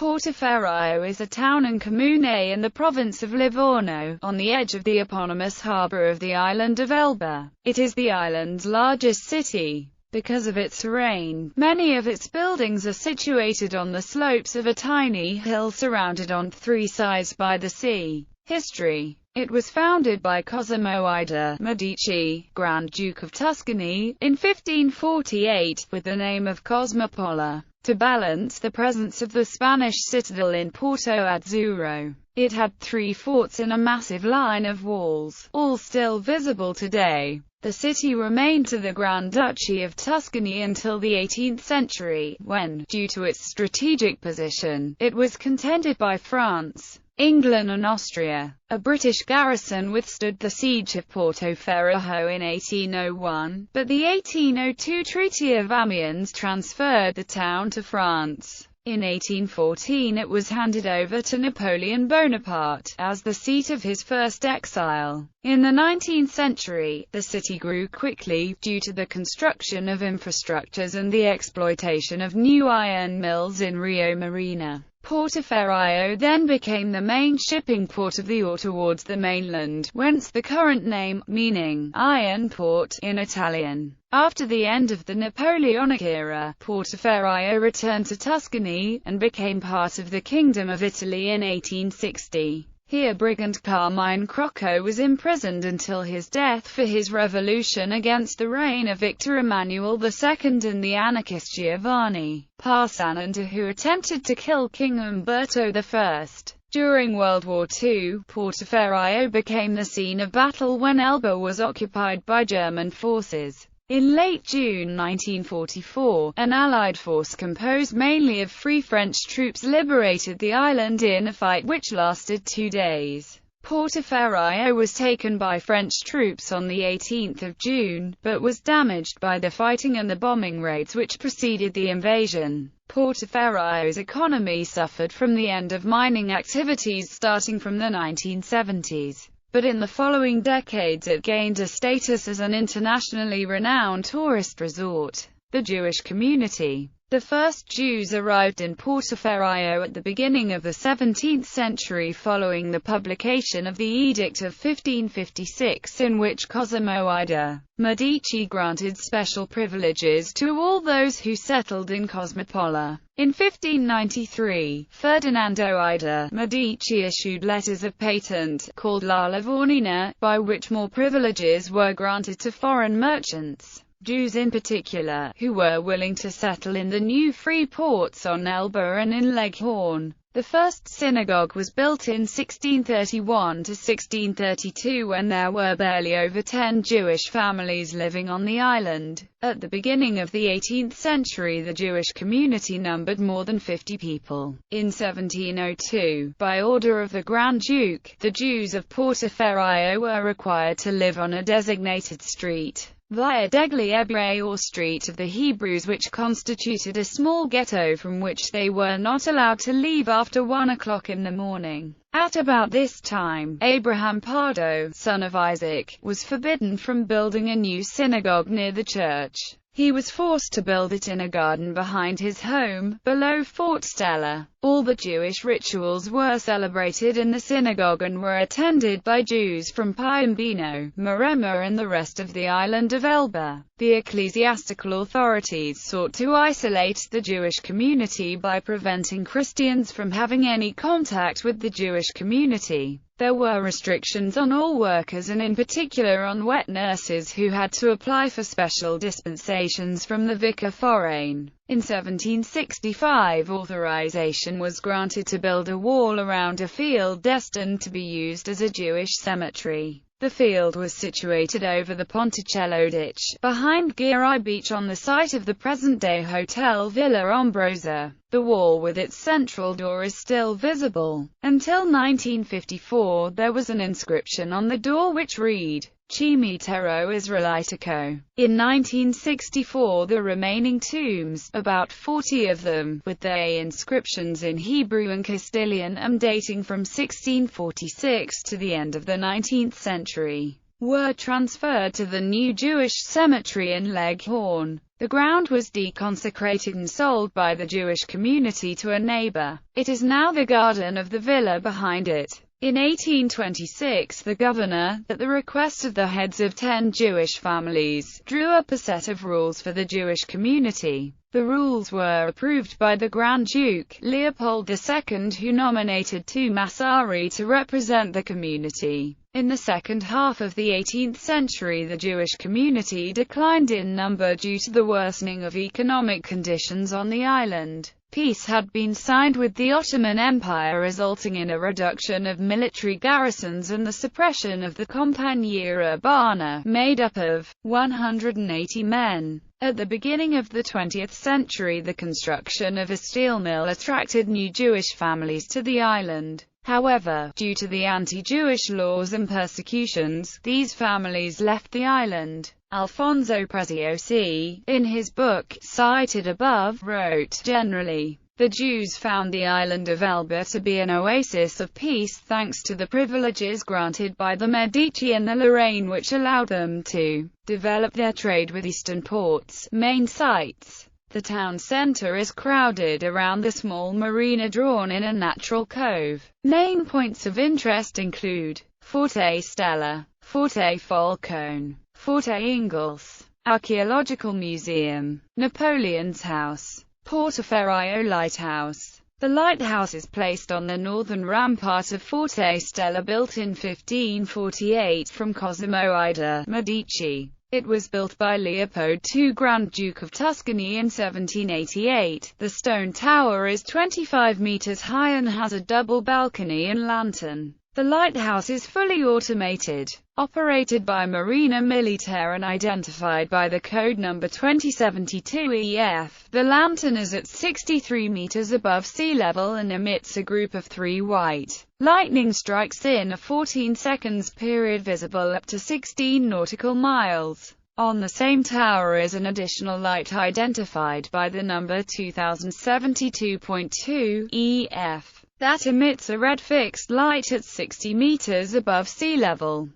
Portoferraio is a town and comune in the province of Livorno, on the edge of the eponymous harbour of the island of Elba. It is the island's largest city. Because of its terrain, many of its buildings are situated on the slopes of a tiny hill surrounded on three sides by the sea. History. It was founded by Cosimo I de' Medici, Grand Duke of Tuscany, in 1548, with the name of Cosmopola, to balance the presence of the Spanish citadel in Porto Azzurro. It had three forts and a massive line of walls, all still visible today. The city remained to the Grand Duchy of Tuscany until the 18th century, when, due to its strategic position, it was contended by France, England and Austria. A British garrison withstood the siege of Portoferraio in 1801, but the 1802 Treaty of Amiens transferred the town to France. In 1814 it was handed over to Napoleon Bonaparte, as the seat of his first exile. In the 19th century, the city grew quickly, due to the construction of infrastructures and the exploitation of new iron mills in Rio Marina. Portoferraio then became the main shipping port of the Or towards the mainland, whence the current name, meaning iron port in Italian. After the end of the Napoleonic era, Portoferraio returned to Tuscany, and became part of the Kingdom of Italy in 1860. Here brigand Carmine Crocco was imprisoned until his death for his revolution against the reign of Victor Emmanuel II and the anarchist Giovanni Pasanante, who attempted to kill King Umberto I. During World War II, Portoferraio became the scene of battle when Elba was occupied by German forces. In late June 1944, an Allied force composed mainly of Free French troops liberated the island in a fight which lasted 2 days. Portoferraio was taken by French troops on the 18th of June, but was damaged by the fighting and the bombing raids which preceded the invasion. Portoferraio's economy suffered from the end of mining activities starting from the 1970s. But in the following decades it gained a status as an internationally renowned tourist resort. The Jewish community. The first Jews arrived in Portoferraio at the beginning of the 17th century following the publication of the Edict of 1556, in which Cosimo I de' Medici granted special privileges to all those who settled in Cosmopola. In 1593, Ferdinando I de' Medici issued letters of patent, called La Livornina, by which more privileges were granted to foreign merchants. Jews in particular, who were willing to settle in the new free ports on Elba and in Leghorn. The first synagogue was built in 1631 to 1632 when there were barely over 10 Jewish families living on the island. At the beginning of the 18th century the Jewish community numbered more than 50 people. In 1702, by order of the Grand Duke, the Jews of Portoferraio were required to live on a designated street, Via degli Ebrei, or Street of the Hebrews, which constituted a small ghetto from which they were not allowed to leave after 1 o'clock in the morning. At about this time, Abraham Pardo, son of Isaac, was forbidden from building a new synagogue near the church. He was forced to build it in a garden behind his home, below Fort Stella. All the Jewish rituals were celebrated in the synagogue and were attended by Jews from Piombino, Maremma and the rest of the island of Elba. The ecclesiastical authorities sought to isolate the Jewish community by preventing Christians from having any contact with the Jewish community. There were restrictions on all workers and in particular on wet nurses who had to apply for special dispensations from the vicar forain. In 1765 authorization was granted to build a wall around a field destined to be used as a Jewish cemetery. The field was situated over the Ponticello ditch, behind Girai Beach on the site of the present-day Hotel Villa Ombrosa. The wall with its central door is still visible. Until 1954 there was an inscription on the door which read, Cimitero Israelitico. In 1964 the remaining tombs, about 40 of them, with their inscriptions in Hebrew and Castilian dating from 1646 to the end of the 19th century, were transferred to the new Jewish cemetery in Leghorn. The ground was deconsecrated and sold by the Jewish community to a neighbor. It is now the garden of the villa behind it. In 1826, the governor, at the request of the heads of 10 Jewish families, drew up a set of rules for the Jewish community. The rules were approved by the Grand Duke, Leopold II, who nominated 2 Massari to represent the community. In the second half of the 18th century, the Jewish community declined in number due to the worsening of economic conditions on the island. Peace had been signed with the Ottoman Empire, resulting in a reduction of military garrisons and the suppression of the Compagnia Urbana, made up of 180 men. At the beginning of the 20th century, the construction of a steel mill attracted new Jewish families to the island. However, due to the anti-Jewish laws and persecutions, these families left the island. Alfonso Preziosi, in his book, cited above, wrote, "Generally, the Jews found the island of Elba to be an oasis of peace thanks to the privileges granted by the Medici and the Lorraine, which allowed them to develop their trade with eastern ports." Main sites. The town centre is crowded around the small marina drawn in a natural cove. Main points of interest include Forte Stella, Forte Falcone, Forte Ingalls, Archaeological Museum, Napoleon's House, Portoferraio Lighthouse. The lighthouse is placed on the northern rampart of Forte Stella, built in 1548 from Cosimo I de' Medici. It was built by Leopold II, Grand Duke of Tuscany, in 1788. The stone tower is 25 meters high and has a double balcony and lantern. The lighthouse is fully automated, operated by Marina Militare and identified by the code number 2072EF. The lantern is at 63 meters above sea level and emits a group of 3 white lightning strikes in a 14 seconds period, visible up to 16 nautical miles. On the same tower is an additional light identified by the number 2072.2EF. that emits a red fixed light at 60 meters above sea level.